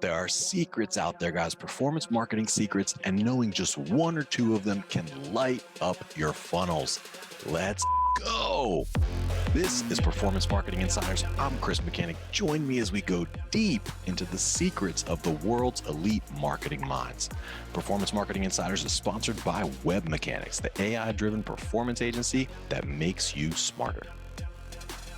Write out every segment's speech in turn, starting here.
There are secrets out there, guys, performance marketing secrets, and knowing just one or two of them can light up your funnels. Let's go. This is Performance Marketing Insiders. I'm Chris Mechanic. Join me as we go deep into the secrets of the world's elite marketing minds. Performance Marketing Insiders is sponsored by Web Mechanics, the AI-driven performance agency that makes you smarter.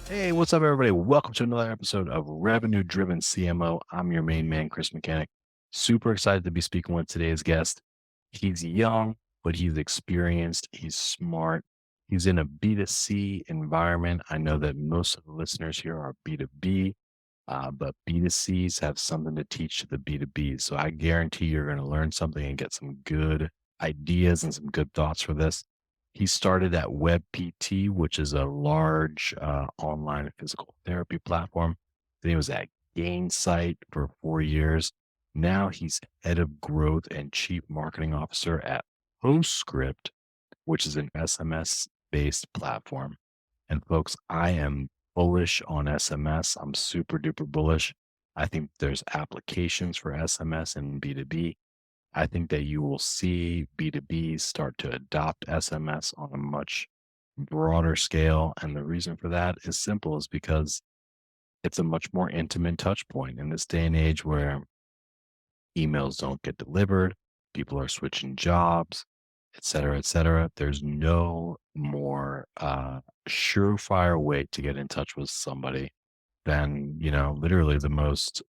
Hey, what's up, everybody? Welcome to another episode of Revenue Driven CMO. I'm your main man, Chris Mechanic. Super excited to be speaking with today's guest. He's young, but he's experienced. He's smart. He's in a B2C environment. I know that most of the listeners here are B2B, but B2Cs have something to teach to the B2Bs. So I guarantee you're going to learn something and get some good ideas and some good thoughts for this. He started at WebPT, which is a large online physical therapy platform. Then he was at Gainsight for 4 years. Now he's head of growth and chief marketing officer at PostScript, which is an SMS-based platform. And folks, I am bullish on SMS. I'm super duper bullish. I think there's applications for SMS and B2B. I think that you will see B2Bs start to adopt SMS on a much broader scale. And the reason for that is simple, is because it's a much more intimate touch point in this day and age where emails don't get delivered, people are switching jobs, et cetera, et cetera. There's no more surefire way to get in touch with somebody than, literally the most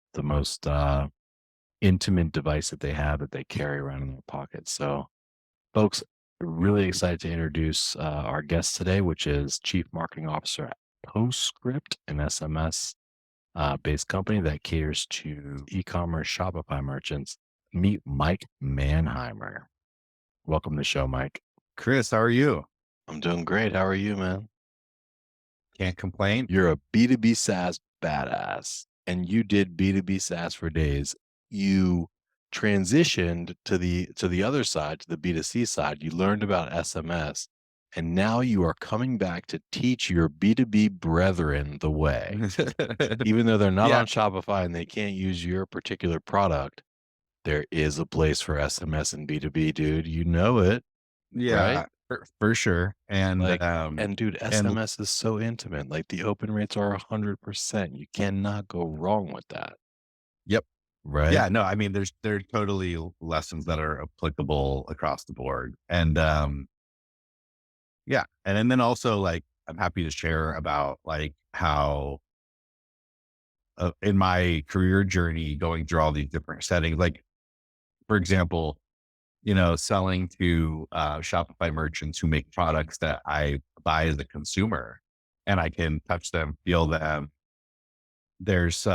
intimate device that they have that they carry around in their pocket. So, folks, really excited to introduce our guest today, which is Chief Marketing Officer at PostScript, an SMS based company that caters to e-commerce Shopify merchants. Meet Mike Manheimer. Welcome to the show, Mike. Chris, how are you? I'm doing great. How are you, man? Can't complain. You're a B2B SaaS badass, and you did B2B SaaS for days. You transitioned to the other side, to the B2C side. You learned about SMS, and now you are coming back to teach your B2B brethren the way. Even though they're not Yeah. on Shopify and they can't use your particular product, there is a place for SMS and B2B, dude. You know it, Yeah, right? for sure. And And dude, SMS is so intimate. Like the open rates are 100%. You cannot go wrong with that. yep. Right? Yeah, no, I mean there are totally lessons that are applicable across the board. And yeah. And then also like I'm happy to share about like how in my career journey going through all these different settings, like for example, selling to Shopify merchants who make products that I buy as a consumer and I can touch them, feel them. There's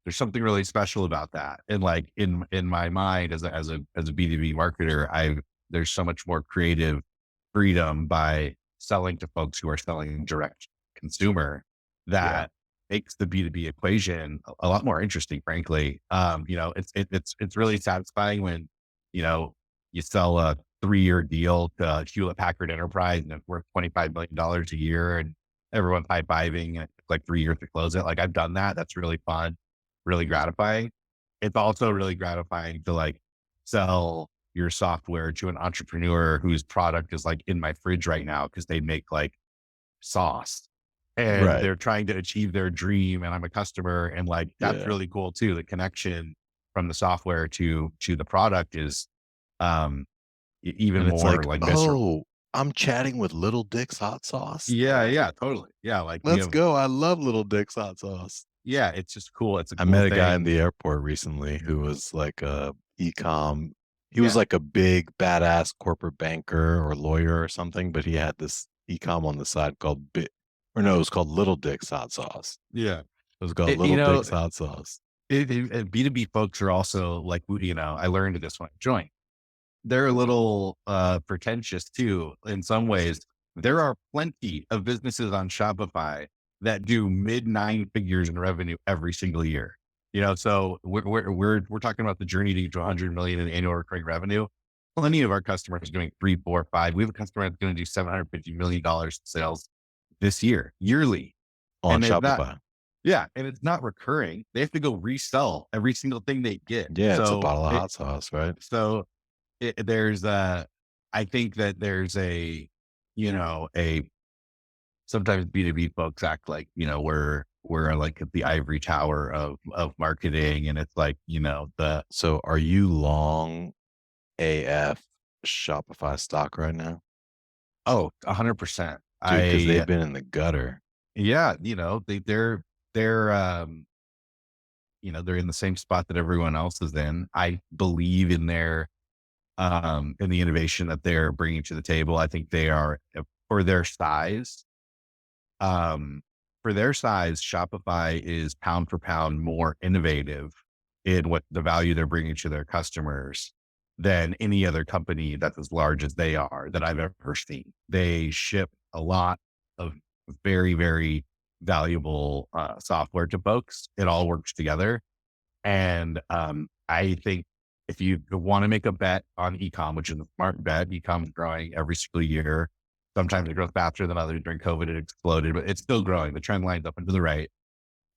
something really special about that. And like in my mind as a B2B marketer, there's so much more creative freedom by selling to folks who are selling direct consumer that makes the B2B equation a lot more interesting, frankly. It's really satisfying when, you know, you sell a 3-year deal to Hewlett Packard Enterprise and it's worth $25 million a year and everyone's high-fiving and it took like 3 years to close it. Like I've done that. That's really fun, really gratifying. It's also really gratifying to like sell your software to an entrepreneur whose product is like in my fridge right now because they make like sauce and Right. they're trying to achieve their dream and I'm a customer and like that's really cool too. The connection from the software to the product is even And it's more like, visceral. oh, I'm chatting with Little Dick's hot sauce. Yeah, totally. Yeah, like Let's go. I love Little Dick's hot sauce. yeah, it's just cool. It's a I cool met a guy in thing. the airport recently who was like a e-com. He was Yeah. like a big badass corporate banker or lawyer or something, but he had this e-com on the side called it was called Little Dick's hot sauce. Yeah. It was called It, Little Dick's hot sauce. B2B folks are also like, I learned this when I joined. They're a little pretentious too in some ways. There are plenty of businesses on Shopify that do mid 9 figures in revenue every single year. So we're talking about the journey to get to 100 million in annual recurring revenue. Plenty of our customers are doing 3, 4, 5. We have a customer that's going to do $750 million in sales this year, yearly. On And they've not Shopify. Yeah. And it's not recurring. They have to go resell every single thing they get. Yeah, it's a bottle of hot sauce, right? So there's I think that there's a, you know, sometimes B2B folks act like, we're like at the ivory tower of marketing. And it's like, So are you long AF Shopify stock right now? 100%. Dude, because they've been in the gutter. Yeah, they're, they're in the same spot that everyone else is in. I believe in in the innovation that they're bringing to the table. I think they are for their size. Um, for their size, Shopify is pound for pound more innovative in what the value they're bringing to their customers than any other company that's as large as they are that I've ever seen. They ship a lot of very, very valuable software to folks. It all works together. And I think if you want to make a bet on ecom, which is a smart bet, ecom is growing every single year. Sometimes it grows faster than others. During COVID, it exploded, but it's still growing. The trend line's up and to the right.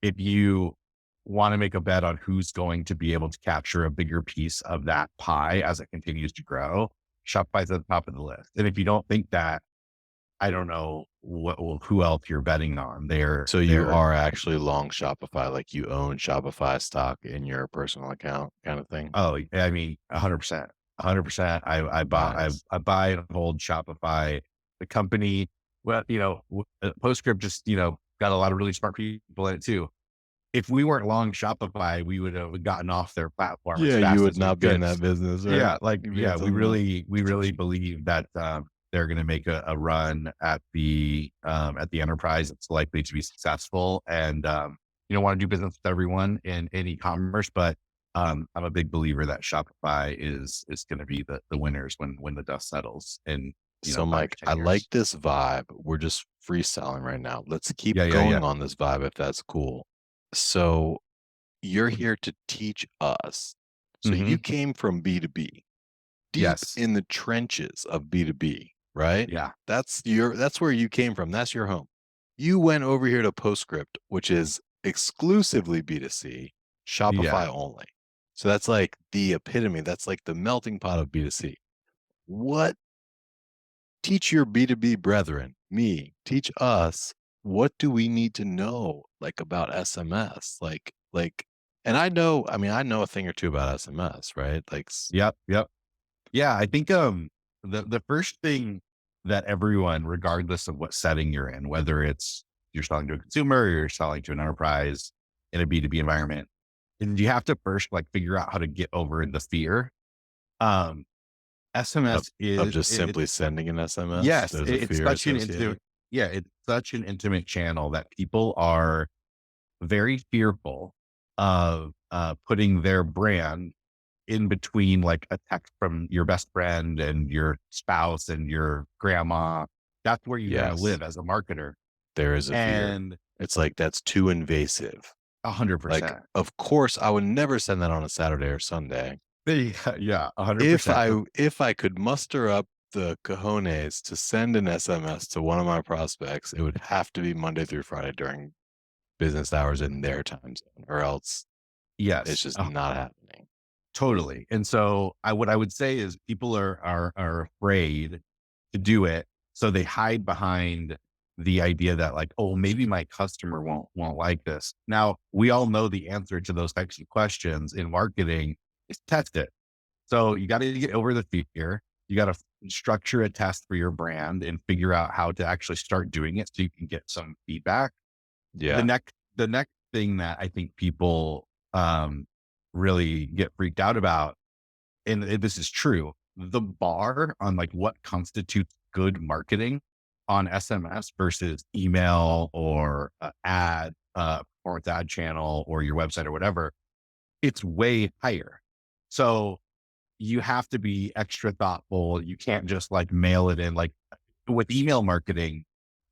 If you want to make a bet on who's going to be able to capture a bigger piece of that pie as it continues to grow, Shopify's at the top of the list. And if you don't think that, I don't know who else you're betting on. So you are actually long Shopify, like you own Shopify stock in your personal account kind of thing? Oh, I mean, 100%, 100%. I buy, Nice. I buy and hold Shopify, the company. Well, PostScript just, got a lot of really smart people in it too. If we weren't long Shopify, we would have gotten off their platform as Yeah, you fast would as we not be in could. that business, right? Yeah, You'd be in we something else. really believe that they're going to make a run at the enterprise. It's likely to be successful, and you don't want to do business with everyone in e-commerce, but I'm a big believer that Shopify is going to be the winners when the dust settles in So, 5 Mike, to 10 I like years. this vibe. We're just freestyling right now. Let's keep Yeah, yeah, going yeah. on this vibe if that's cool. So, you're here to teach us. So, Hmm. you came from B2B, deep Yes. in the trenches of B2B, right? Yeah. That's where you came from. That's your home. You went over here to PostScript, which is exclusively B2C, Yeah. Shopify only. So that's like the epitome. That's like the melting pot of B2C. What Teach your B2B brethren, me, teach us, what do we need to know like about SMS? And I know a thing or two about SMS, right? Yep. Yep. Yeah, I think the first thing that everyone, regardless of what setting you're in, whether it's you're selling to a consumer or you're selling to an enterprise in a B2B environment, is you have to first like figure out how to get over the fear. Um, of SMS of is just simply sending an SMS. yes, There's a it's fear such an associated. intimate, yeah, it's such an intimate channel that people are very fearful of putting their brand in between like a text from your best friend and your spouse and your grandma. That's where you're going to Yes, live as a marketer. there is a fear. And It's like that's too invasive. a hundred Like, percent. of course, I would never send that on a Saturday or Sunday. Yeah, yeah, a hundred If percent. I could muster up the cojones to send an SMS to one of my prospects, it would have to be Monday through Friday during business hours in their time zone, or else it's Yes, just not happening. totally. And so what I would say is people are afraid to do it. So they hide behind the idea that like, oh, maybe my customer won't like this. Now we all know the answer to those types of questions in marketing is test it. So you got to get over the fear. You got to structure a test for your brand and figure out how to actually start doing it so you can get some feedback. Yeah. The next thing that I think people really get freaked out about, and this is true, the bar on like what constitutes good marketing on SMS versus email or performance ad channel or your website or whatever, it's way higher. So you have to be extra thoughtful. You can't just like mail it in. Like with email marketing,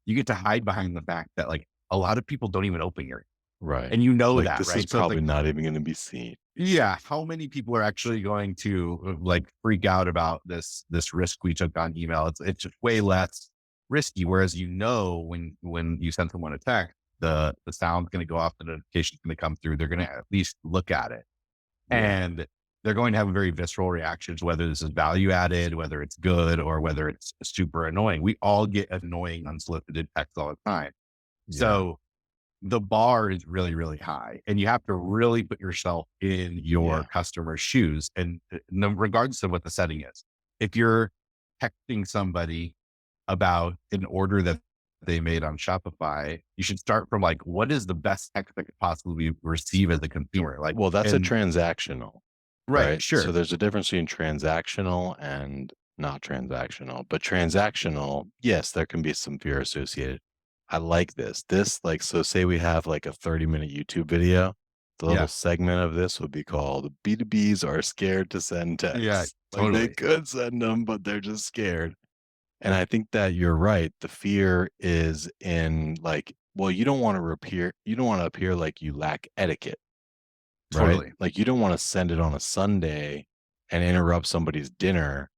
you get to hide behind the fact that like a lot of people don't even open your, Right. and you know Like, that, this is right? So it's probably like, not even gonna be seen. yeah, how many people are actually going to like freak out about this risk we took on email? It's just way less risky. Whereas when you send someone a text, the sound's going to go off, the notification's going to come through. They're going to at least look at it. Yeah. And they're going to have a very visceral reaction to whether this is value added, whether it's good, or whether it's super annoying. We all get annoying unsolicited texts all the time. Yeah. So the bar is really, really high, and you have to really put yourself in your customer's shoes. And regardless of what the setting is, if you're texting somebody about an order that they made on Shopify, you should start from like, what is the best text I could possibly receive as a consumer? Like, well, that's a transactional, right? right? Sure. So there's a difference between transactional and not transactional. But transactional, yes, there can be some fear associated. I like this. Like, so say we have like a 30-minute YouTube video. The little segment of this would be called B2Bs are scared to send texts. Yeah, Like totally. they could send them, but they're just scared. And I think that you're right. The fear is in like, well, you don't want to appear like you lack etiquette, right? Totally. Like you don't want to send it on a Sunday and interrupt somebody's dinner.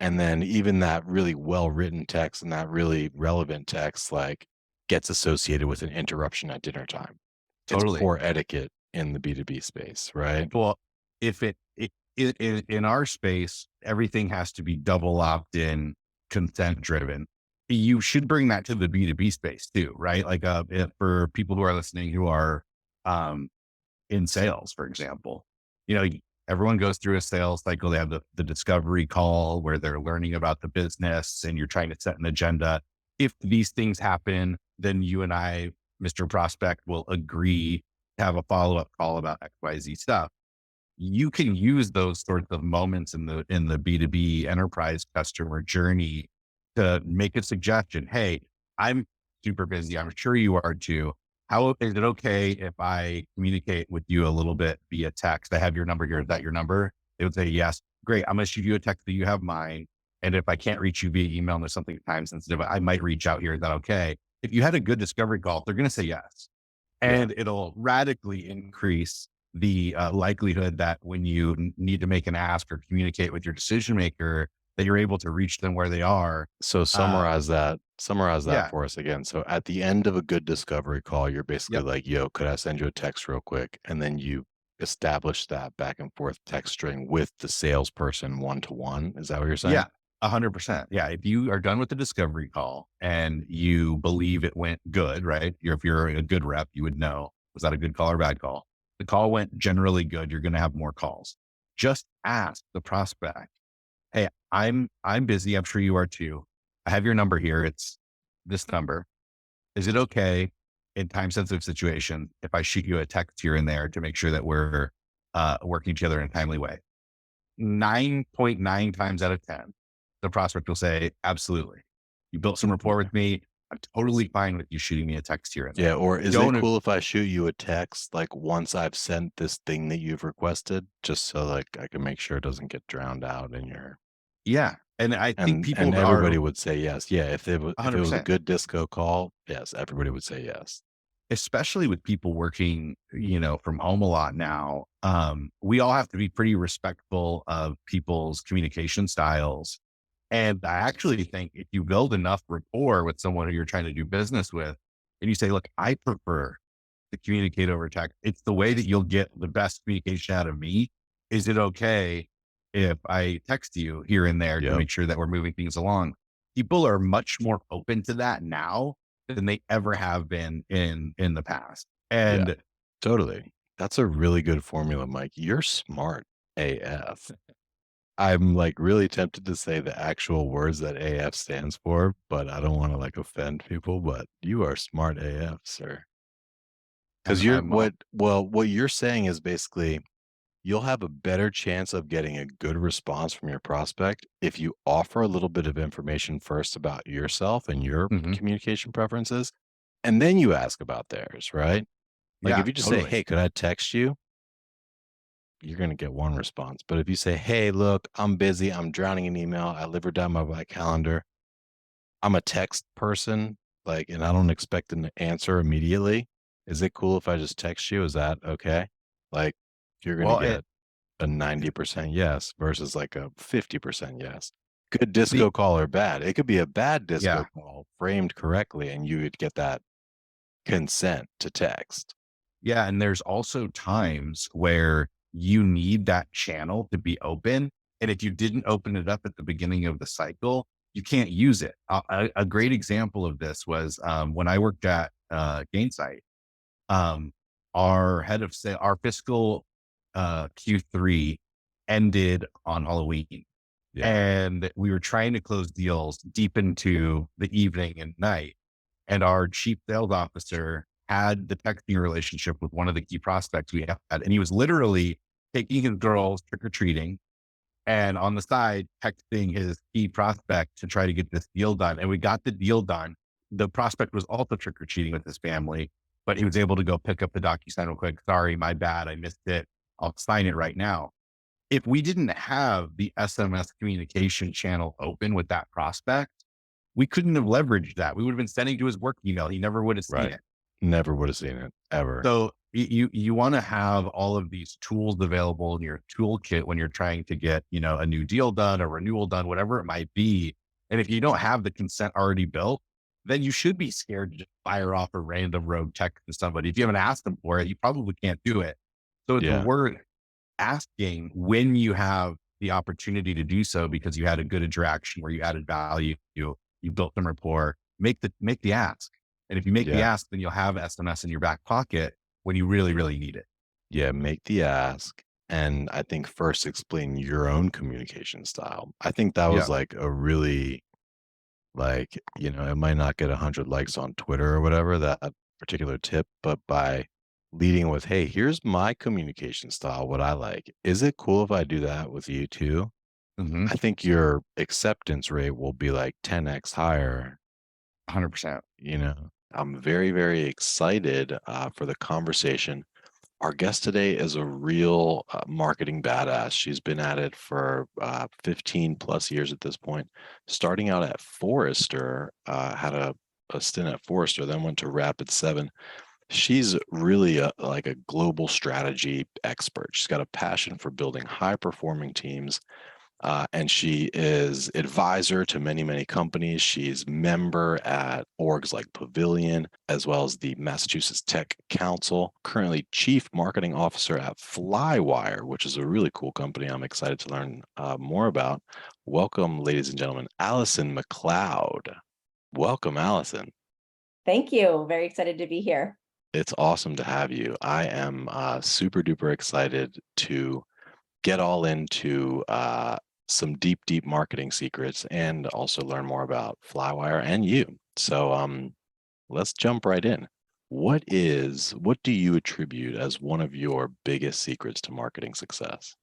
And then even that really well-written text and that really relevant text, like gets associated with an interruption at dinner time. It's Totally. poor etiquette in the B2B space, right? Well, if in our space, everything has to be double opt-in, consent driven. You should bring that to the B2B space too, right? Like, for people who are listening, who are, in sales, for example, everyone goes through a sales cycle. They have the discovery call where they're learning about the business and you're trying to set an agenda. If these things happen, then you and I, Mr. Prospect, will agree to have a follow-up call about XYZ stuff. You can use those sorts of moments in the B2B enterprise customer journey to make a suggestion. Hey, I'm super busy. I'm sure you are too. How is it okay if I communicate with you a little bit via text? I have your number here. Is that your number? They would say, yes. Great. I'm going to shoot you a text that you have mine. And if I can't reach you via email and there's something time sensitive, I might reach out here. Is that okay? If you had a good discovery call, they're going to say yes. And it'll radically increase the likelihood that when you need to make an ask or communicate with your decision maker, that you're able to reach them where they are. So summarize that for us again. So at the end of a good discovery call, you're basically like, yo, could I send you a text real quick? And then you establish that back and forth text string with the salesperson one-to-one. Is that what you're saying? Yeah, 100%. Yeah. If you are done with the discovery call and you believe it went good, right? If you're a good rep, you would know, was that a good call or bad call? The call went generally good. You're going to have more calls. Just ask the prospect, hey, I'm busy. I'm sure you are too. I have your number here. It's this number. Is it okay in time sensitive situations if I shoot you a text here and there to make sure that we're working together in a timely way? 9.9 times out of 10, the prospect will say, absolutely. You built some rapport with me. I'm totally fine with you shooting me a text here and there. Yeah. Or is it cool if I shoot you a text like once I've sent this thing that you've requested, just so like I can make sure it doesn't get drowned out in your. Yeah. And I think everybody would say yes. Yeah. If it was a 100%. good disco call, yes, everybody would say yes. Especially with people working, from home a lot now. We all have to be pretty respectful of people's communication styles. And I actually think if you build enough rapport with someone who you're trying to do business with, and you say, look, I prefer to communicate over text. It's the way that you'll get the best communication out of me. Is it okay if I text you here and there to make sure that we're moving things along? People are much more open to that now than they ever have been in the past. And totally. That's a really good formula, Mike. You're smart AF. I'm like really tempted to say the actual words that AF stands for, but I don't want to like offend people, but you are smart AF, sir. Because what you're saying is basically you'll have a better chance of getting a good response from your prospect if you offer a little bit of information first about yourself and your communication preferences, and then you ask about theirs, right? Like if you just say, hey, could I text you? You're going to get one response. But if you say, hey, look, I'm busy. I'm drowning in email. I live or die by my calendar. I'm a text person, like, and I don't expect an answer immediately. Is it cool if I just text you? Is that okay? Like, you're going to get a 90% yes versus like a 50% yes. Good disco call or bad. It could be a bad disco call framed correctly, and you would get that consent to text. Yeah. And there's also times where you need that channel to be open. And if you didn't open it up at the beginning of the cycle, you can't use it. A great example of this was when I worked at Gainsight, um, our head of sale, our fiscal Q3 ended on Halloween. Yeah. And we were trying to close deals deep into the evening and night. And our chief sales officer had the texting relationship with one of the key prospects we had. And he was literally taking his girls trick or treating and on the side, texting his key prospect to try to get this deal done. And we got the deal done. The prospect was also trick or treating with his family, but he was able to go pick up the DocuSign real quick. Sorry, my bad. I missed it. I'll sign it right now. If we didn't have the SMS communication channel open with that prospect, we couldn't have leveraged that. We would have been sending to his work email. He never would have seen Right. it. Never would have seen it ever. So you want to have all of these tools available in your toolkit when you're trying to get, a new deal done, a renewal done, whatever it might be. And if you don't have the consent already built, then you should be scared to just fire off a random rogue text to somebody. If you haven't asked them for it, you probably can't do it. So it's Yeah. worth asking when you have the opportunity to do so because you had a good interaction where you added value, you built some rapport, make the ask. And if you make the Yeah. ask, then you'll have SMS in your back pocket when you really, really need it. Yeah. Make the ask. And I think first explain your own communication style. I think that Yeah. was like a really, like, it might not get 100 likes on Twitter or whatever, that particular tip, but by leading with, hey, here's my communication style, what I like. Is it cool if I do that with you too? Hmm. I think your acceptance rate will be like 10x higher. 100%. I'm very, very excited for the conversation. Our guest today is a real marketing badass. She's been at it for 15 plus years at this point. Starting out at Forrester, had a stint at Forrester, then went to Rapid7. She's really like a global strategy expert. She's got a passion for building high performing teams. And she is advisor to many, many companies. She's member at orgs like Pavilion, as well as the Massachusetts Tech Council, currently chief marketing officer at Flywire, which is a really cool company I'm excited to learn more about. Welcome, ladies and gentlemen, Allison MacLeod. Welcome, Allison. Thank you. Very excited to be here. It's awesome to have you. I am super duper excited to get all into some deep, deep marketing secrets and also learn more about Flywire and you. So let's jump right in. What do you attribute as one of your biggest secrets to marketing success?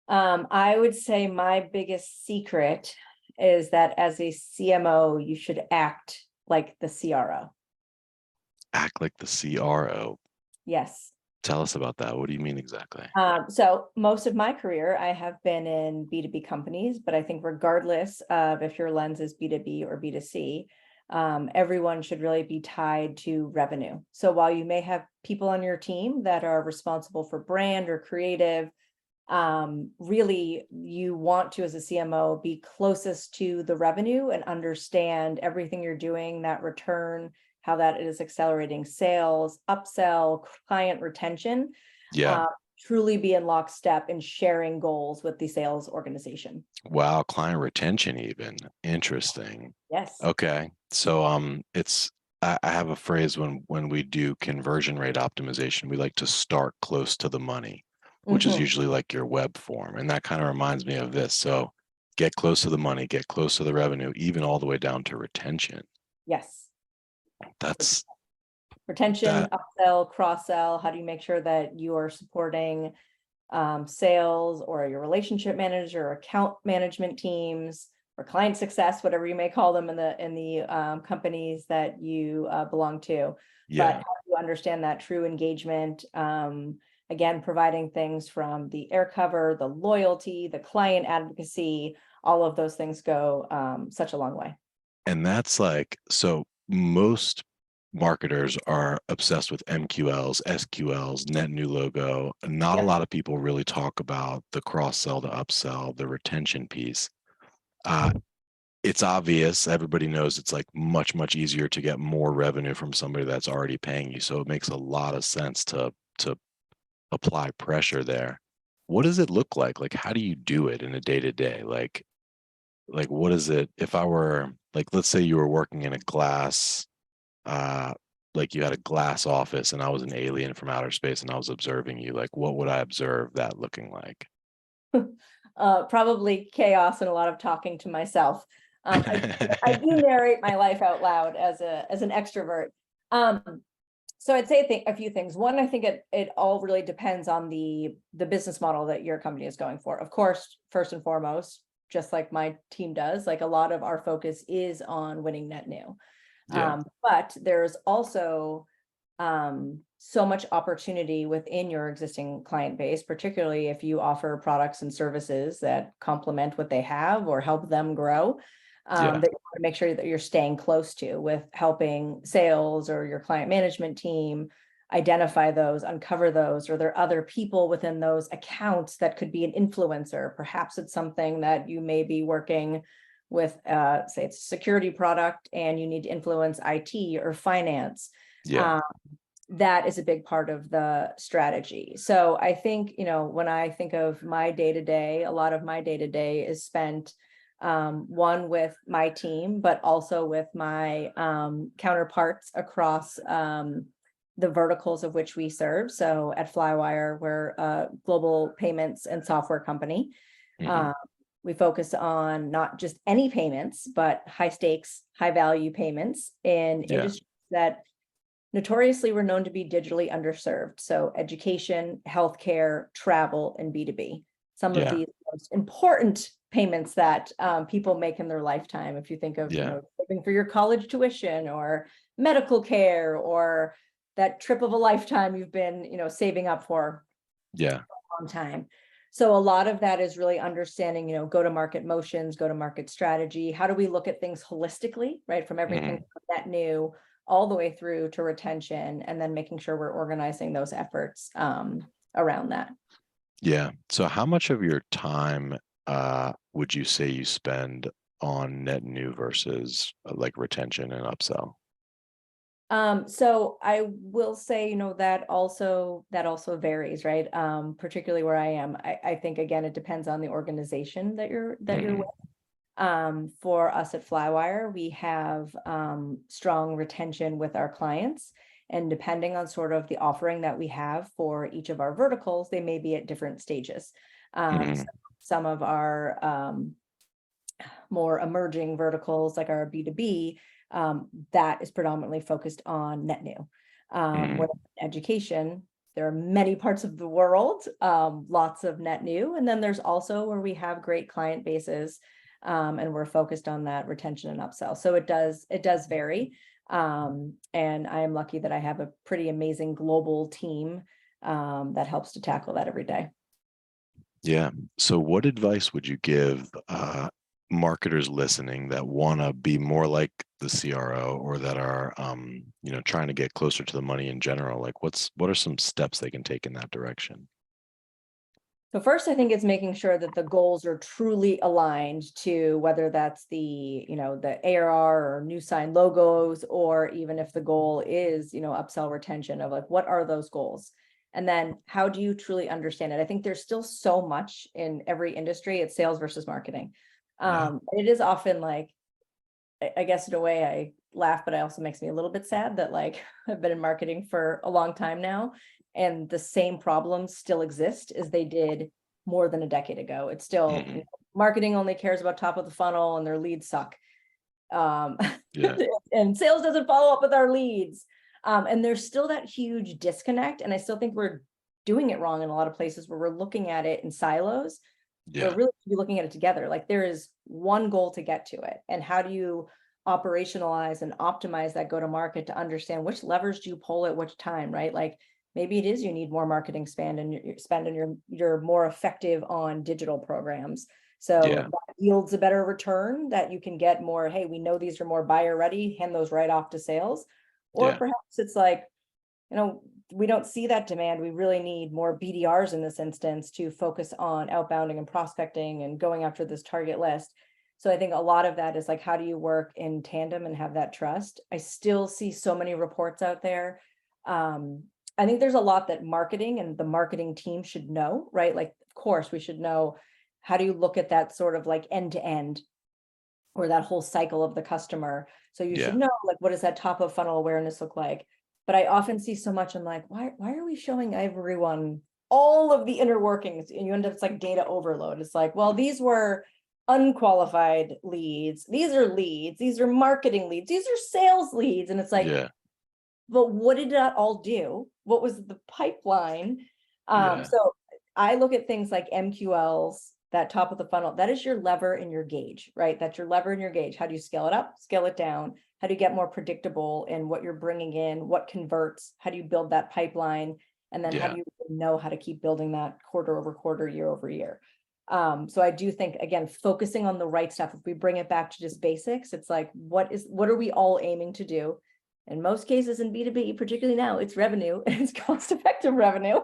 I would say my biggest secret is that as a CMO, you should act like the CRO. Act like the CRO. Yes. Tell us about that. What do you mean exactly? So most of my career, I have been in B2B companies, but I think regardless of if your lens is B2B or B2C, everyone should really be tied to revenue. So while you may have people on your team that are responsible for brand or creative, really you want to, as a CMO, be closest to the revenue and understand everything you're doing, that return, how that is accelerating sales, upsell, client retention. Yeah. Truly be in lockstep in sharing goals with the sales organization. Wow, client retention even. Interesting. Yes. Okay. So I have a phrase when we do conversion rate optimization, we like to start close to the money, which is usually like your web form. And that kind of reminds me of this. So get close to the money, get close to the revenue, even all the way down to retention. Yes. That's Retention, upsell, cross-sell. How do you make sure that you are supporting sales or your relationship manager, or account management teams, or client success, whatever you may call them in the companies that you belong to. yeah. But how do you understand that true engagement? Again, providing things from the air cover, the loyalty, the client advocacy, all of those things go such a long way. And that's like, so most marketers are obsessed with MQLs, SQLs, net new logo. Not a lot of people really talk about the cross sell, the upsell, the retention piece. it's obvious. Everybody knows it's like much, much easier to get more revenue from somebody that's already paying you. So it makes a lot of sense to apply pressure there. What does it look like? Like, how do you do it in a day to day? Like what is it? If I were like, let's say you were working in a glass, like you had a glass office and I was an alien from outer space and I was observing you, like what would I observe that looking like? Probably chaos and a lot of talking to myself. I do narrate my life out loud as an extrovert. So I'd say a few things. One, I think it all really depends on the business model that your company is going for. Of course, first and foremost, just like my team does, like a lot of our focus is on winning net new. Yeah. But there's also so much opportunity within your existing client base, particularly if you offer products and services that complement what they have or help them grow, Yeah. that you want to make sure that you're staying close to with helping sales or your client management team identify those, uncover those, or there are other people within those accounts that could be an influencer. Perhaps it's something that you may be working with, say it's a security product and you need to influence IT or finance. Yeah. That is a big part of the strategy. So I think, when I think of my day-to-day, a lot of my day-to-day is spent one with my team, but also with my counterparts across the verticals of which we serve. So at Flywire, we're a global payments and software company. Mhm. We focus on not just any payments, but high stakes, high value payments in Yeah. industries that notoriously were known to be digitally underserved. So education, healthcare, travel, and B2B. Some of Yeah. the most important payments that people make in their lifetime. If you think of, Yeah. saving for your college tuition or medical care or that trip of a lifetime you've been, saving up for Yeah. a long time. So a lot of that is really understanding, go-to-market motions, go-to-market strategy. How do we look at things holistically, right? From everything from net new all the way through to retention, and then making sure we're organizing those efforts around that. Yeah. So how much of your time would you say you spend on net new versus like retention and upsell? So I will say, that also varies, right? Particularly where I am. I think again, it depends on the organization that you're Mhm. with. For us at Flywire, we have strong retention with our clients. And depending on sort of the offering that we have for each of our verticals, they may be at different stages. Mhm. Some of our more emerging verticals, like our B2B, that is predominantly focused on net new. Mhm. Where in education, there are many parts of the world, lots of net new. And then there's also where we have great client bases, and we're focused on that retention and upsell. So it does vary. And I am lucky that I have a pretty amazing global team that helps to tackle that every day. Yeah. So what advice would you give marketers listening that want to be more like the CRO or that are trying to get closer to the money in general? Like what are some steps they can take in that direction? So first, I think it's making sure that the goals are truly aligned to whether that's the ARR or new sign logos, or even if the goal is, upsell retention of like, what are those goals? And then how do you truly understand it? I think there's still so much in every industry. It's sales versus marketing. Yeah. It is often like, I guess in a way I laugh, but it also makes me a little bit sad that like I've been in marketing for a long time now, and the same problems still exist as they did more than a decade ago. It's still, Mhm. marketing only cares about top of the funnel and their leads suck. Yeah. And sales doesn't follow up with our leads. And there's still that huge disconnect. And I still think we're doing it wrong in a lot of places where we're looking at it in silos. We're Yeah. really be looking at it together. Like there is one goal to get to it. And how do you operationalize and optimize that go-to-market to understand which levers do you pull at which time, right? Like maybe it is you need more marketing spend and you're more effective on digital programs. So Yeah. that yields a better return that you can get more, hey, we know these are more buyer ready, hand those right off to sales. Or Yeah. perhaps it's like, we don't see that demand. We really need more BDRs in this instance to focus on outbounding and prospecting and going after this target list. So I think a lot of that is like, how do you work in tandem and have that trust? I still see so many reports out there. I think there's a lot that marketing and the marketing team should know, right? Like, of course, we should know, how do you look at that sort of like end to end, or that whole cycle of the customer? So you should know, like, what does that top of funnel awareness look like? But I often see so much, I'm like, why are we showing everyone all of the inner workings? And you end up, it's like data overload. It's like, well, these were unqualified leads. These are leads. These are marketing leads. These are sales leads. And it's like, but what did that all do? What was the pipeline? So I look at things like MQLs, that top of the funnel. That is your lever and your gauge, right? That's your lever and your gauge. How do you scale it up, scale it down? How do you get more predictable in what you're bringing in, what converts? How do you build that pipeline? And then how do you know how to keep building that quarter over quarter, year over year? So I do think, again, focusing on the right stuff, if we bring it back to just basics, it's like, what are we all aiming to do? In most cases in B2B, particularly now, it's revenue and it's cost-effective revenue.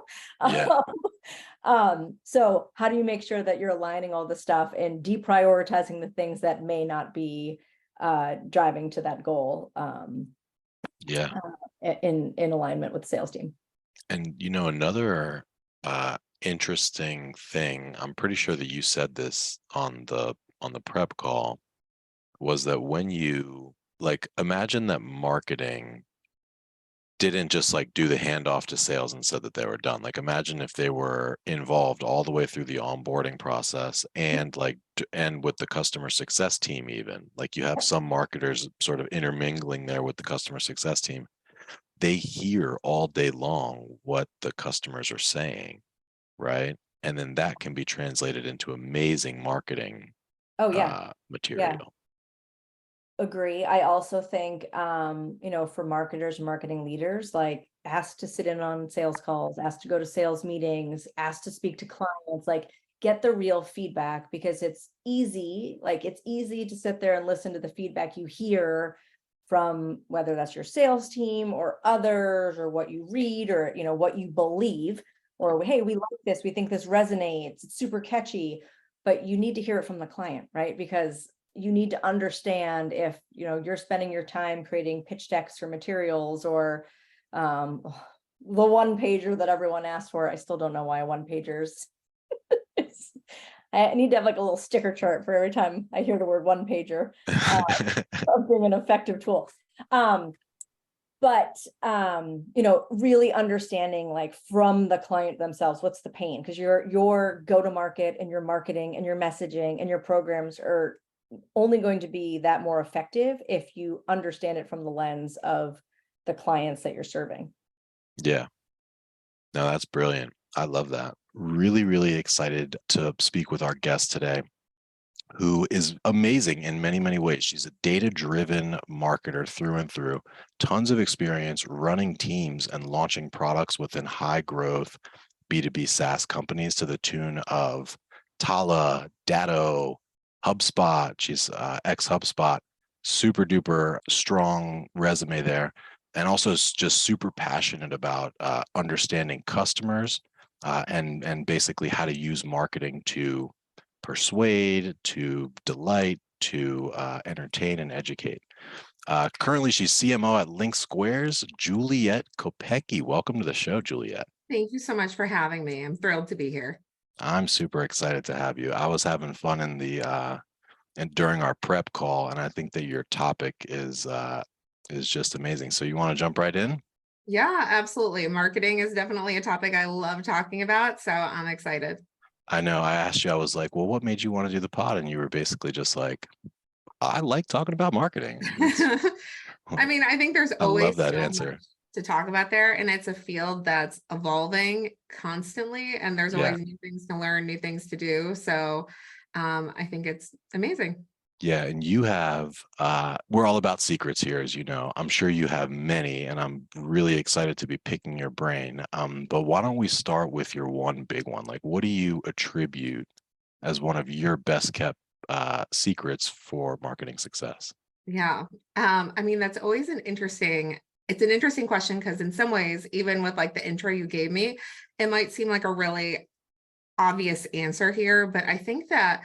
So how do you make sure that you're aligning all the stuff and deprioritizing the things that may not be driving to that goal in alignment with the sales team? And another interesting thing, I'm pretty sure that you said this on the prep call, was that when you imagine that marketing didn't just do the handoff to sales and said that they were done. Imagine if they were involved all the way through the onboarding process and and with the customer success team, even you have some marketers sort of intermingling there with the customer success team. They hear all day long what the customers are saying, right? And then that can be translated into amazing marketing material. Agree. I also think, for marketers, marketing leaders, asked to sit in on sales calls, asked to go to sales meetings, asked to speak to clients, get the real feedback, because it's easy to sit there and listen to the feedback you hear from whether that's your sales team or others, or what you read, or, what you believe, or, hey, we like this, we think this resonates, it's super catchy, but you need to hear it from the client, right? Because you need to understand if, you're spending your time creating pitch decks for materials, or the one pager that everyone asks for. I still don't know why one pagers. I need to have a little sticker chart for every time I hear the word one pager of being an effective tool. But really understanding from the client themselves, what's the pain? Because your go-to-market and your marketing and your messaging and your programs are only going to be that more effective if you understand it from the lens of the clients that you're serving. Yeah. No, that's brilliant. I love that. Really, really excited to speak with our guest today, who is amazing in many, many ways. She's a data-driven marketer through and through, tons of experience running teams and launching products within high-growth B2B SaaS companies to the tune of Tala, Datto, HubSpot. She's ex-HubSpot, super duper strong resume there. And also just super passionate about understanding customers and basically how to use marketing to persuade, to delight, to entertain and educate. Currently, she's CMO at LinkSquares. Juliette Kopecky. Welcome to the show, Juliette. Thank you so much for having me. I'm thrilled to be here. I'm super excited to have you. I was having fun in the and during our prep call, and I think that your topic is just amazing. So you want to jump right in? Yeah, absolutely. Marketing is definitely a topic I love talking about, so I'm excited. I know. I asked you, I was like, well, what made you want to do the pod? And you were basically just like, I like talking about marketing. I mean, I think there's always I love that answer to talk about there, and it's a field that's evolving constantly, and there's always new things to learn, new things to do. So I think it's amazing. Yeah, and you have, we're all about secrets here, as you know. I'm sure you have many, and I'm really excited to be picking your brain. But why don't we start with your one big one? What do you attribute as one of your best kept secrets for marketing success? Yeah, I mean, that's always it's an interesting question, because in some ways, even with the intro you gave me, it might seem like a really obvious answer here, but I think that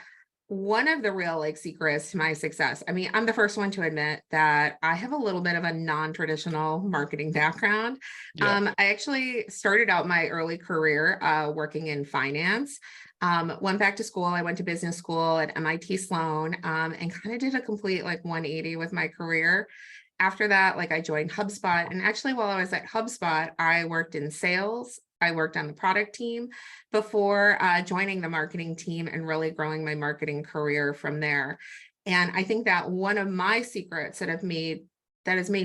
one of the real like secrets to my success, I mean, I'm the first one to admit that I have a little bit of a non-traditional marketing background. Yeah. I actually started out my early career working in finance. Went back to school. I went to business school at MIT Sloan, and kind of did a complete like 180 with my career. After that, like I joined HubSpot. And actually, while I was at HubSpot, I worked in sales. I worked on the product team before joining the marketing team and really growing my marketing career from there. And I think that one of my secrets that has made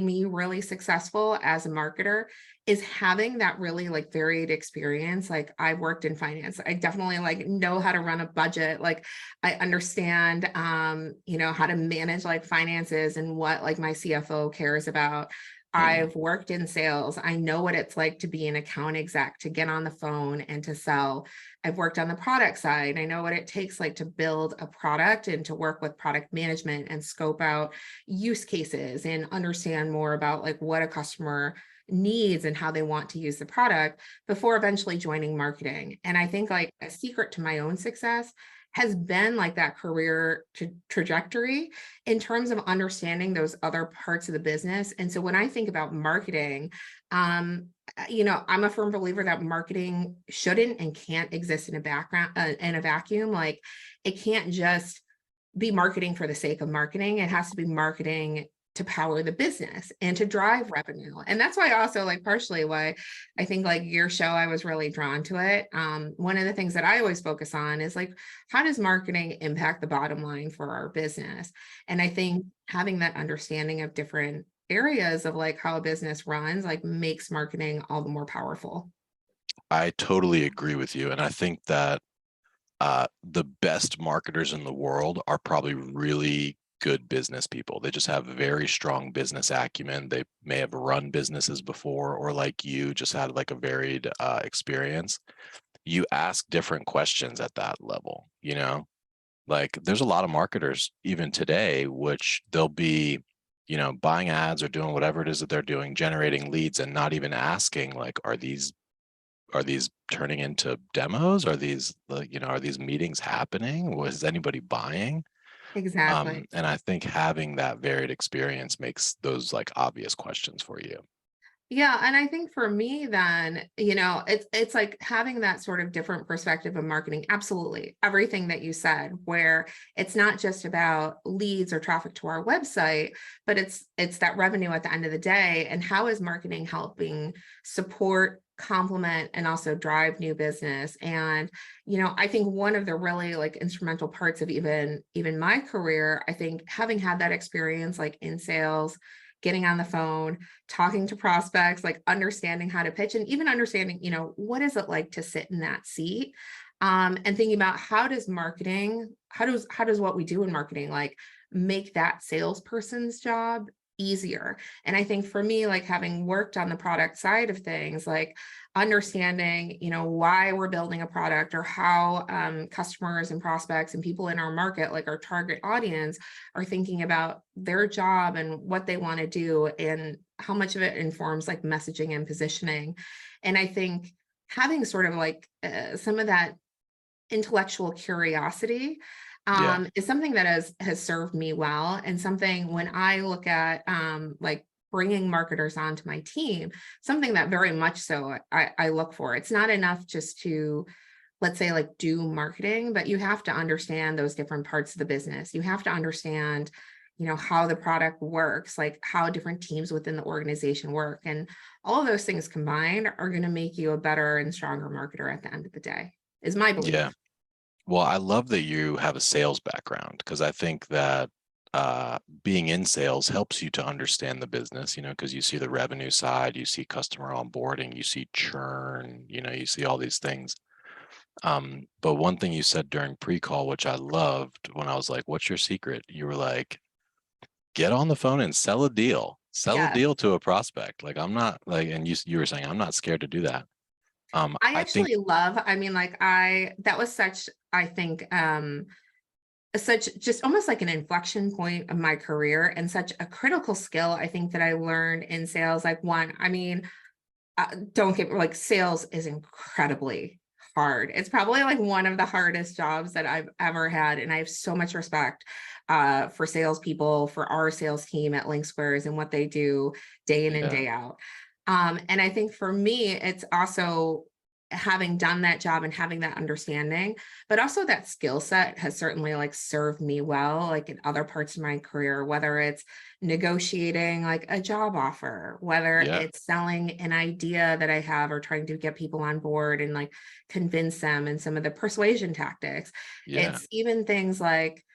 me really successful as a marketer is having that really like varied experience. Like I've worked in finance. I definitely like know how to run a budget. Like I understand, how to manage like finances and what like my CFO cares about. I've worked in sales. I know what it's like to be an account exec, to get on the phone and to sell. I've worked on the product side. I know what it takes like to build a product and to work with product management and scope out use cases and understand more about like what a customer needs and how they want to use the product before eventually joining marketing. And I think like a secret to my own success has been like that career trajectory in terms of understanding those other parts of the business. And so when I think about marketing, I'm a firm believer that marketing shouldn't and can't exist in a vacuum. Like it can't just be marketing for the sake of marketing. It has to be marketing to power the business and to drive revenue. And that's why also like partially why I think like your show, I was really drawn to it. One of the things that I always focus on is like, how does marketing impact the bottom line for our business? And I think having that understanding of different areas of like how a business runs, like makes marketing all the more powerful. I totally agree with you. And I think that the best marketers in the world are probably really good business people. They just have very strong business acumen. They may have run businesses before, or like you just had like a varied experience. You ask different questions at that level, like there's a lot of marketers even today, which they'll be, buying ads or doing whatever it is that they're doing, generating leads and not even asking like, are these turning into demos? Are these, are these meetings happening? Was anybody buying? Exactly. And I think having that varied experience makes those like obvious questions for you. Yeah. And I think for me, then, it's like having that sort of different perspective of marketing. Absolutely. Everything that you said, where it's not just about leads or traffic to our website, but it's that revenue at the end of the day. And how is marketing helping support, complement, and also drive new business? And, I think one of the really like instrumental parts of even my career, I think having had that experience like in sales, getting on the phone, talking to prospects, like understanding how to pitch and even understanding, what is it like to sit in that seat? And thinking about how does what we do in marketing, like make that salesperson's job easier? And I think for me, like having worked on the product side of things, like understanding, why we're building a product or how customers and prospects and people in our market, like our target audience, are thinking about their job and what they want to do and how much of it informs like messaging and positioning. And I think having sort of like some of that intellectual curiosity is something that has served me well, and something when I look at like bringing marketers onto my team, something that very much so I look for. It's not enough just to, let's say, like do marketing, but you have to understand those different parts of the business. You have to understand, how the product works, like how different teams within the organization work. And all of those things combined are going to make you a better and stronger marketer at the end of the day, is my belief. Yeah. Well, I love that you have a sales background, because I think that being in sales helps you to understand the business, because you see the revenue side, you see customer onboarding, you see churn, you see all these things. But one thing you said during pre-call, which I loved, when I was like, what's your secret? You were like, get on the phone and sell a deal to a prospect. Like, I'm not like, and you were saying, I'm not scared to do that. I actually that was such, I think, such just almost like an inflection point of my career and such a critical skill, I think, that I learned in sales. Like don't get like sales is incredibly hard. It's probably like one of the hardest jobs that I've ever had. And I have so much respect for salespeople, for our sales team at LinkSquares and what they do day in and day out. And I think for me, it's also having done that job and having that understanding, but also that skill set has certainly like served me well, like in other parts of my career, whether it's negotiating like a job offer, whether it's selling an idea that I have or trying to get people on board and like convince them, and some of the persuasion tactics. It's even things like,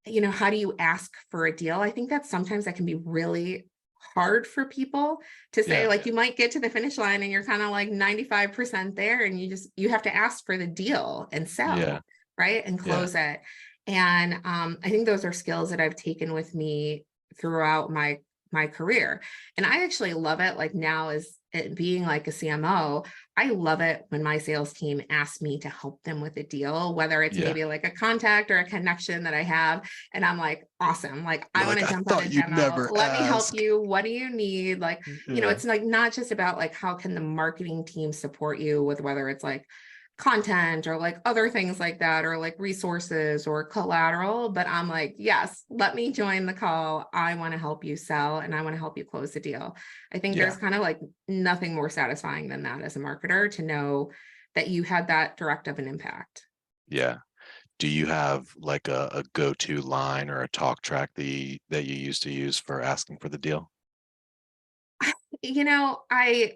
you know, how do you ask for a deal? I think that sometimes that can be really hard for people to say. Like you might get to the finish line and you're kind of like 95% there, and you have to ask for the deal and sell, right? And close it. And I think those are skills that I've taken with me throughout my career. And I actually love it. Like now, as it being like a CMO, I love it when my sales team asks me to help them with a deal, whether it's maybe like a contact or a connection that I have. And I'm like, awesome. Like, I want to jump on a demo. Let me help you. What do you need? Like, you know, it's like not just about like, how can the marketing team support you with whether it's like content or like other things like that, or like resources or collateral, but I'm like, yes, let me join the call. I want to help you sell and I want to help you close the deal. I think there's kind of like nothing more satisfying than that as a marketer, to know that you had that direct of an impact. Yeah. Do you have like a go-to line or a talk track that you used to use for asking for the deal? You know, I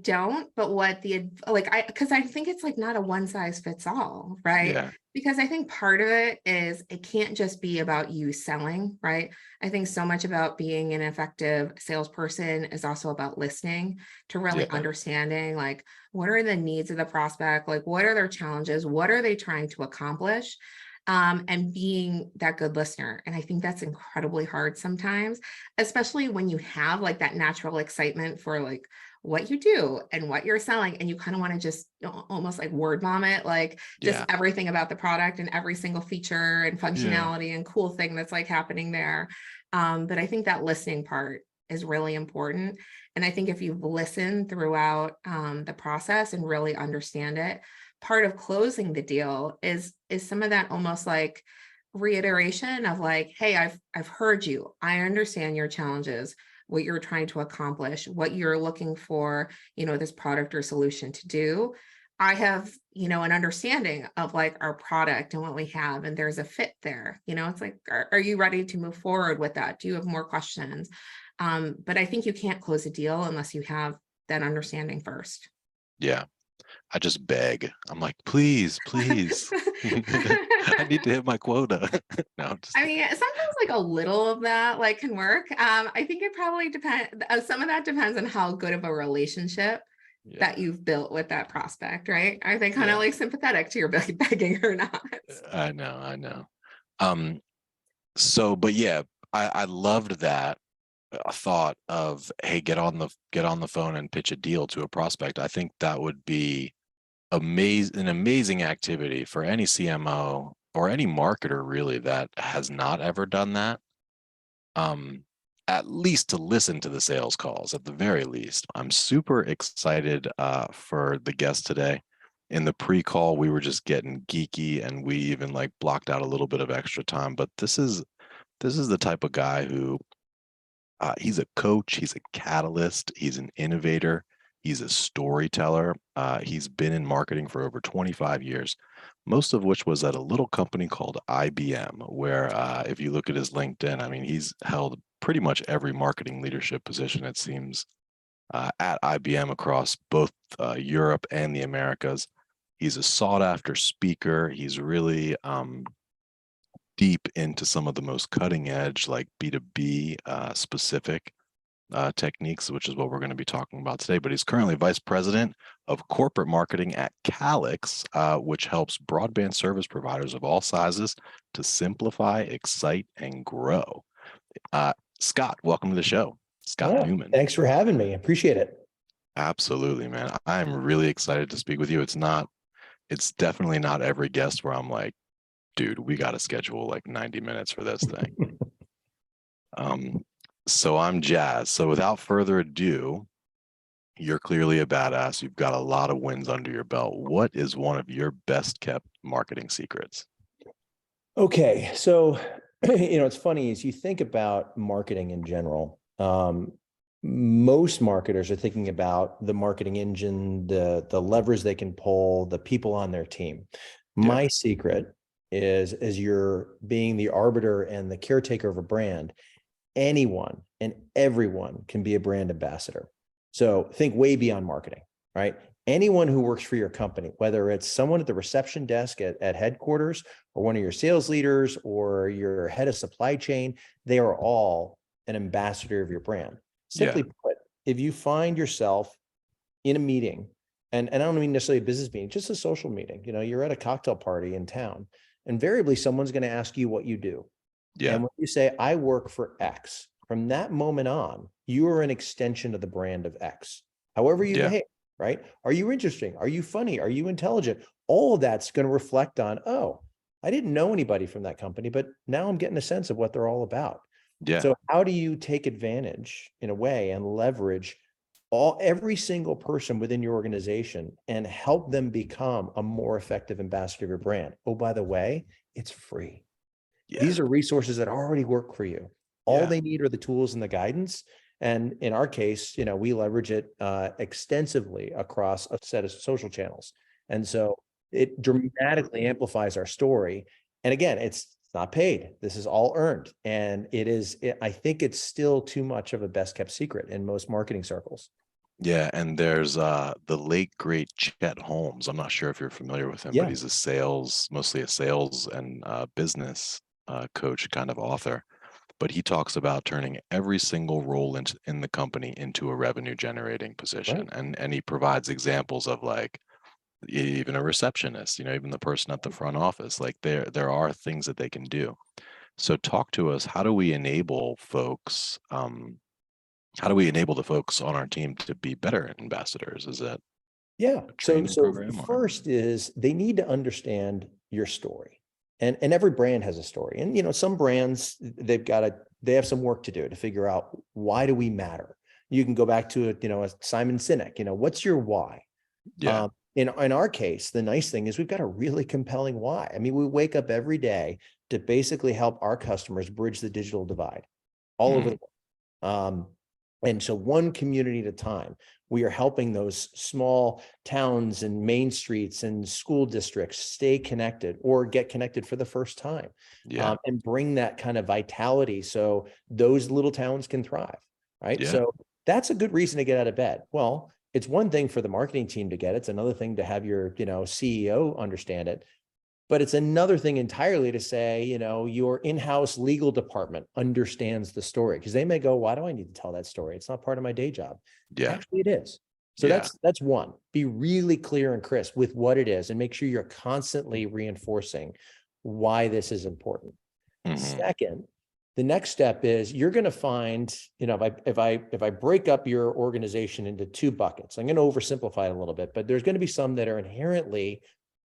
don't, but because I think it's like not a one size fits all, right? Yeah. Because I think part of it is it can't just be about you selling, right? I think so much about being an effective salesperson is also about listening, to really understanding like, what are the needs of the prospect? Like, what are their challenges? What are they trying to accomplish? And being that good listener. And I think that's incredibly hard sometimes, especially when you have like that natural excitement for like what you do and what you're selling. And you kind of want to just almost like word vomit, like just everything about the product and every single feature and functionality and cool thing that's like happening there. But I think that listening part is really important. And I think if you've listened throughout the process and really understand it, part of closing the deal is some of that almost like reiteration of like, hey, I've heard you. I understand your challenges, what you're trying to accomplish, what you're looking for, you know, this product or solution to do. I have, you know, an understanding of like our product and what we have, and there's a fit there. You know, it's like, are you ready to move forward with that? Do you have more questions? But I think you can't close a deal unless you have that understanding first. Yeah. I just beg. I'm like, please, please. I need to hit my quota. No, I mean, sometimes like a little of that like can work. I think it probably depends. Some of that depends on how good of a relationship that you've built with that prospect, right? Are they kind of like sympathetic to your begging or not? I know. So, but yeah, I loved that thought of, hey, get on the phone and pitch a deal to a prospect. I think that would be an amazing activity for any CMO or any marketer really that has not ever done that. At least to listen to the sales calls at the very least. I'm super excited for the guest today. In the pre-call, we were just getting geeky and we even like blocked out a little bit of extra time, but this is the type of guy who he's a coach, he's a catalyst, he's an innovator, he's a storyteller. He's been in marketing for over 25 years, most of which was at a little company called IBM, where if you look at his LinkedIn, I mean, he's held pretty much every marketing leadership position, it seems, at IBM across both Europe and the Americas. He's a sought after speaker. He's really deep into some of the most cutting edge, like B2B specific techniques, which is what we're going to be talking about today. But he's currently vice president of corporate marketing at Calix, which helps broadband service providers of all sizes to simplify, excite, and grow. Scott, welcome to the show. Scott Neuman. Thanks for having me. Appreciate it. Absolutely, man. I'm really excited to speak with you. It's definitely not every guest where I'm like, dude, we got to schedule like 90 minutes for this thing. So I'm jazzed. So without further ado, You're clearly a badass. You've got a lot of wins under your belt. What is one of your best kept marketing secrets? Okay, so it's funny as you think about marketing in general. Most marketers are thinking about the marketing engine, the levers they can pull, the people on their team. My secret is, as you're being the arbiter and the caretaker of a brand, anyone and everyone can be a brand ambassador. So think way beyond marketing, right? Anyone who works for your company, whether it's someone at the reception desk at headquarters, or one of your sales leaders, or your head of supply chain, they are all an ambassador of your brand. Simply put, if you find yourself in a meeting, and I don't mean necessarily a business meeting, just a social meeting, you're at a cocktail party in town, invariably someone's going to ask you what you do. And when you say, I work for X, from that moment on, you are an extension of the brand of X. However you behave, right? Are you interesting? Are you funny? Are you intelligent? All of that's going to reflect on, oh, I didn't know anybody from that company, but now I'm getting a sense of what they're all about. So how do you take advantage in a way and leverage every single person within your organization and help them become a more effective ambassador of your brand? Oh, by the way, it's free. These are resources that already work for you. All they need are the tools and the guidance. And in our case, we leverage it extensively across a set of social channels. And so it dramatically amplifies our story. And again, it's not paid. This is all earned. And I think it's still too much of a best kept secret in most marketing circles. Yeah, and there's the late great Chet Holmes. I'm not sure if you're familiar with him, but he's mostly a sales and business coach kind of author. But he talks about turning every single role in the company into a revenue generating position. And he provides examples of like even a receptionist, even the person at the front office, like there are things that they can do. So talk to us, how do we enable folks, how do we enable the folks on our team to be better ambassadors? Is that So first is they need to understand your story. And every brand has a story. And some brands, they have some work to do to figure out, why do we matter? You can go back to a Simon Sinek, what's your why? In our case, the nice thing is we've got a really compelling why. I mean, we wake up every day to basically help our customers bridge the digital divide all over the world. And so one community at a time, we are helping those small towns and main streets and school districts stay connected or get connected for the first time, and bring that kind of vitality so those little towns can thrive, right? So that's a good reason to get out of bed. Well, it's one thing for the marketing team to get it. It's another thing to have your CEO understand it. But it's another thing entirely to say, your in-house legal department understands the story, because they may go, why do I need to tell that story? It's not part of my day job. Actually, it is. So that's one. Be really clear and crisp with what it is, and make sure you're constantly reinforcing why this is important. Second, the next step is you're going to find, if I break up your organization into two buckets, I'm going to oversimplify it a little bit, but there's going to be some that are inherently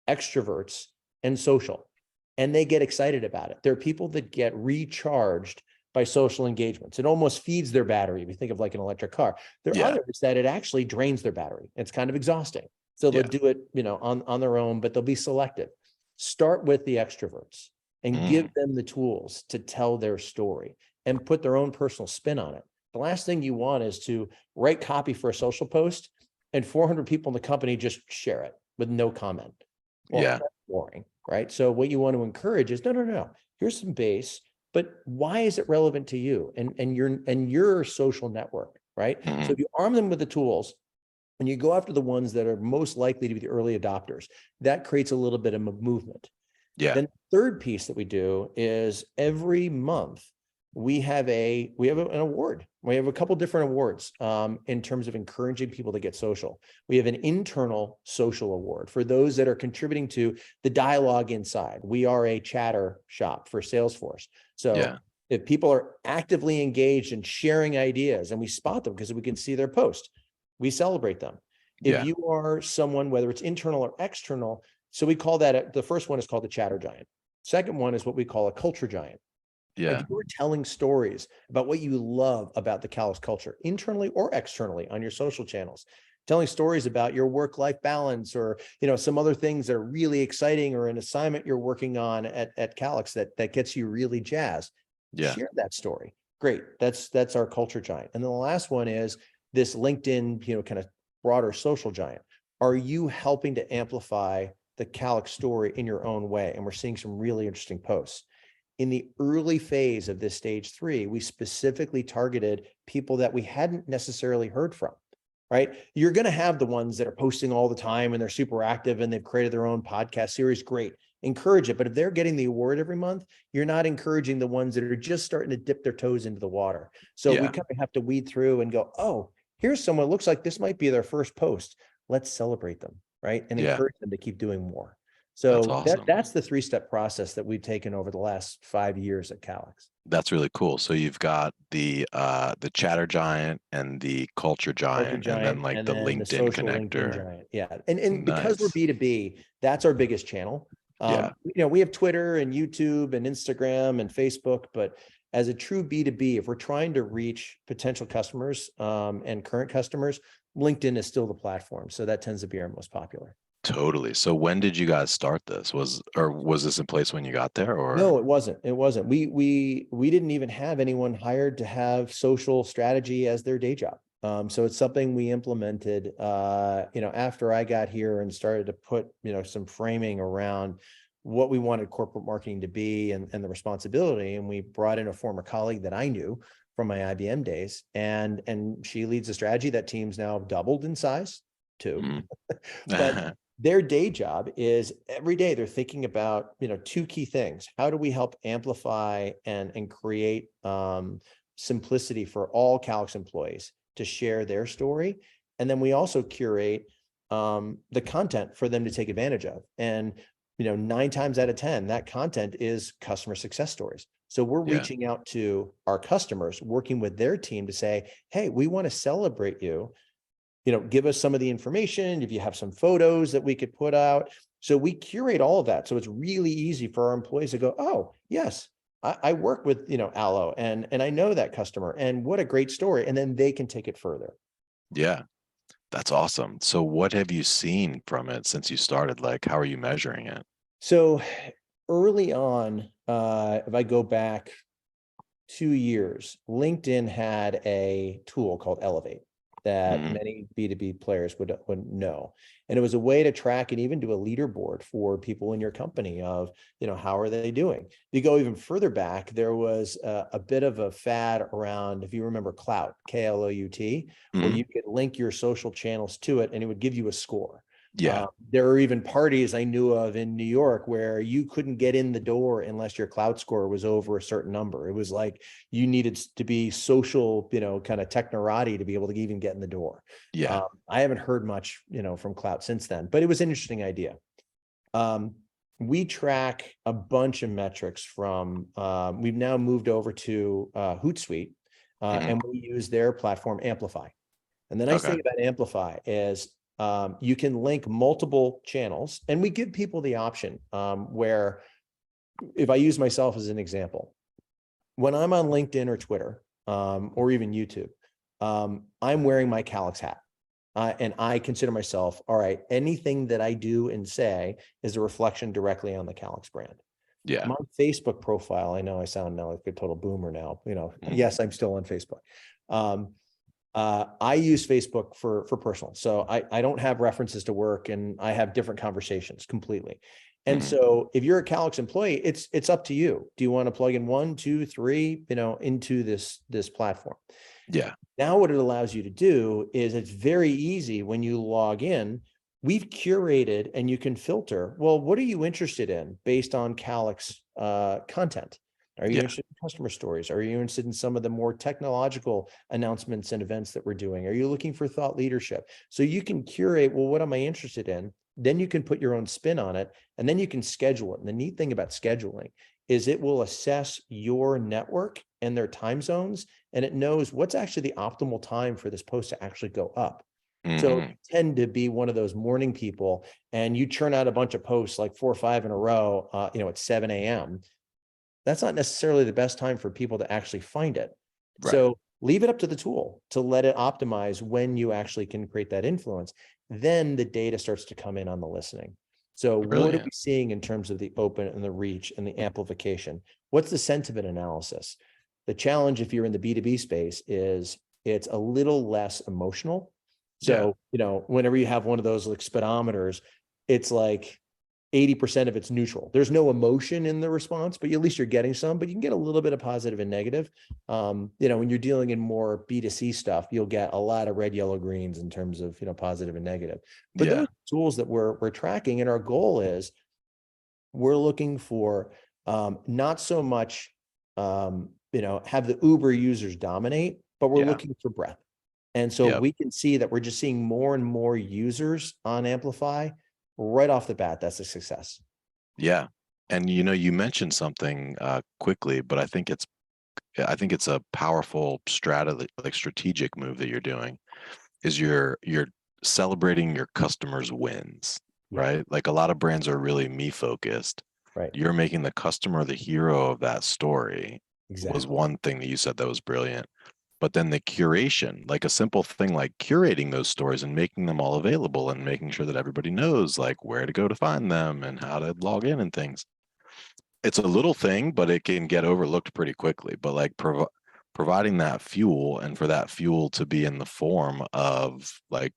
extroverts and social, and they get excited about it. There are people that get recharged by social engagements. It almost feeds their battery. If you think of like an electric car, there are others that it actually drains their battery. It's kind of exhausting. So they'll do it, on their own, but they'll be selective. Start with the extroverts and give them the tools to tell their story and put their own personal spin on it. The last thing you want is to write copy for a social post and 400 people in the company just share it with no comment. Well, that's boring, right? So what you want to encourage is, no, here's some base, but why is it relevant to you and your social network, right? So if you arm them with the tools and you go after the ones that are most likely to be the early adopters, that creates a little bit of a movement. Then the third piece that we do is every month we have an award. We have a couple different awards in terms of encouraging people to get social. We have an internal social award for those that are contributing to the dialogue inside. We are a chatter shop for Salesforce. So if people are actively engaged and sharing ideas, and we spot them because we can see their post, we celebrate them. If you are someone, whether it's internal or external, so we call that, the first one is called the chatter giant. Second one is what we call a culture giant. Yeah. If you were telling stories about what you love about the Calix culture, internally or externally on your social channels, telling stories about your work-life balance, or some other things that are really exciting, or an assignment you're working on at Calix that gets you really jazzed, Yeah. share that story. Great. That's our culture giant. And then the last one is this LinkedIn, kind of broader social giant. Are you helping to amplify the Calix story in your own way? And we're seeing some really interesting posts. In the early phase of this stage 3, we specifically targeted people that we hadn't necessarily heard from, right? You're going to have the ones that are posting all the time and they're super active and they've created their own podcast series. Great. Encourage it. But if they're getting the award every month, you're not encouraging the ones that are just starting to dip their toes into the water. So we kind of have to weed through and go, oh, here's someone, looks like this might be their first post. Let's celebrate them, right? And encourage them to keep doing more. That's So awesome. that's the 3-step process that we've taken over the last 5 years at Calix. That's really cool. So you've got the chatter giant and the culture giant, and then like the LinkedIn social connector. LinkedIn giant. Yeah. And because we're Nice. B2B, that's our biggest channel. Yeah. We have Twitter and YouTube and Instagram and Facebook, but as a true B2B, if we're trying to reach potential customers and current customers, LinkedIn is still the platform. So that tends to be our most popular. Totally. So when did you guys start this? Was this in place when you got there, or? No, it wasn't. It wasn't. We didn't even have anyone hired to have social strategy as their day job. So it's something we implemented, after I got here and started to put, some framing around what we wanted corporate marketing to be and the responsibility. And we brought in a former colleague that I knew from my IBM days, and she leads a strategy. That team's now doubled in size too. But their day job is every day they're thinking about, 2 key things. How do we help amplify and create simplicity for all Calix employees to share their story? And then we also curate the content for them to take advantage of. And, 9 times out of 10, that content is customer success stories. So we're reaching out to our customers, working with their team to say, hey, we want to celebrate you. Give us some of the information. If you have some photos that we could put out. So we curate all of that. So it's really easy for our employees to go, oh, yes, I work with, Allo and I know that customer, and what a great story. And then they can take it further. Yeah, that's awesome. So what have you seen from it since you started? Like, how are you measuring it? So early on, if I go back 2 years, LinkedIn had a tool called Elevate that many B2B players would know. And it was a way to track and even do a leaderboard for people in your company of, how are they doing? If you go even further back, there was a bit of a fad around, if you remember Clout, Klout, where you could link your social channels to it and it would give you a score. Yeah. There are even parties I knew of in New York where you couldn't get in the door unless your Clout score was over a certain number. It was like you needed to be social, kind of technorati to be able to even get in the door. Yeah. I haven't heard much, from Clout since then, but it was an interesting idea. We track a bunch of metrics from, we've now moved over to Hootsuite, and we use their platform Amplify. And the nice thing about Amplify is you can link multiple channels, and we give people the option where, if I use myself as an example, when I'm on LinkedIn or Twitter or even YouTube, I'm wearing my Calix hat. And I consider myself, all right, anything that I do and say is a reflection directly on the Calix brand. Yeah. My Facebook profile, I know I sound now like a total boomer now, yes, I'm still on Facebook. I use Facebook for personal. So I don't have references to work, and I have different conversations completely. And so if you're a Calix employee, it's up to you. Do you want to plug in 1, 2, 3, into this platform? Yeah. Now what it allows you to do is it's very easy when you log in. We've curated and you can filter, well, what are you interested in based on Calix content? Are you interested in customer stories? Are you interested in some of the more technological announcements and events that we're doing? Are you looking for thought leadership? So you can curate, well, what am I interested in? Then you can put your own spin on it, and then you can schedule it. And the neat thing about scheduling is it will assess your network and their time zones, and it knows what's actually the optimal time for this post to actually go up. So if you tend to be one of those morning people and you churn out a bunch of posts like 4 or 5 in a row, at 7 a.m., that's not necessarily the best time for people to actually find it. Right. So leave it up to the tool to let it optimize when you actually can create that influence. Then the data starts to come in on the listening. So what are Brilliant. we seeing in terms of the open and the reach and the amplification? What's the sentiment analysis? The challenge if you're in the B2B space is it's a little less emotional. So, whenever you have one of those like speedometers, it's like 80% of it's neutral. There's no emotion in the response, but at least you're getting some, but you can get a little bit of positive and negative. When you're dealing in more B2C stuff, you'll get a lot of red, yellow, greens in terms of, positive and negative. But those tools that we're tracking, and our goal is we're looking for not so much, have the Uber users dominate, but we're looking for breadth. And so we can see that we're just seeing more and more users on Amplify right off the bat. That's a success. Yeah. And, you mentioned something quickly, but I think it's a powerful strategic move that you're doing is you're celebrating your customers' wins, right? Like a lot of brands are really me focused. Right. You're making the customer the hero of that story. Exactly. Was one thing that you said that was brilliant. But then the curation, like a simple thing like curating those stories and making them all available and making sure that everybody knows like where to go to find them and how to log in and things. It's a little thing, but it can get overlooked pretty quickly. But like providing that fuel, and for that fuel to be in the form of like,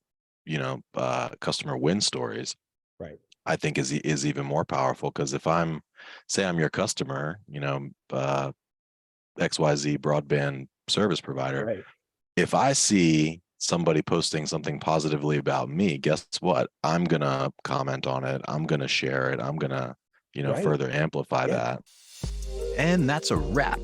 customer win stories, right, I think is even more powerful. Because if I'm your customer, XYZ broadband service provider, right. If I see somebody posting something positively about me, guess what? I'm gonna comment on it. I'm gonna share it. I'm gonna, further amplify that. And that's a wrap.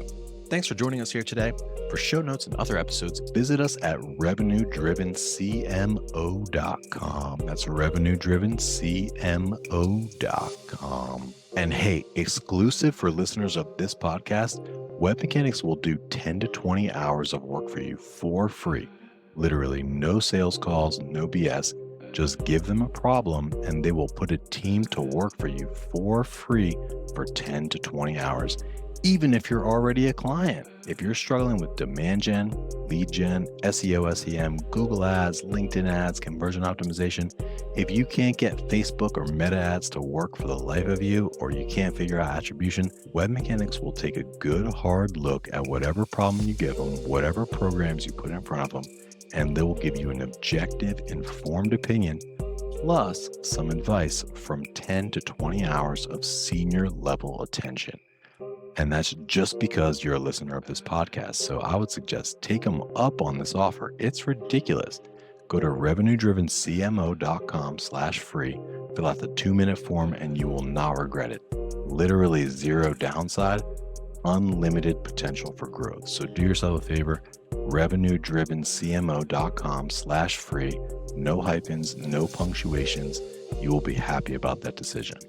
Thanks for joining us here today. For show notes and other episodes, visit us at revenue-drivencmo.com. That's revenue-drivencmo.com. And hey, exclusive for listeners of this podcast, Web Mechanics will do 10 to 20 hours of work for you for free. Literally no sales calls, no BS. Just give them a problem and they will put a team to work for you for free for 10 to 20 hours. Even if you're already a client, if you're struggling with demand gen, lead gen, SEO, SEM, Google ads, LinkedIn ads, conversion optimization, if you can't get Facebook or Meta ads to work for the life of you, or you can't figure out attribution, Web Mechanics will take a good hard look at whatever problem you give them, whatever programs you put in front of them, and they will give you an objective, informed opinion, plus some advice from 10 to 20 hours of senior level attention. And that's just because you're a listener of this podcast. So I would suggest take them up on this offer. It's ridiculous. Go to revenue-drivencmo.com/free, fill out the 2-minute form, and you will not regret it. Literally zero downside, unlimited potential for growth. So do yourself a favor, revenue-drivencmo.com/free, no hyphens, no punctuations. You will be happy about that decision.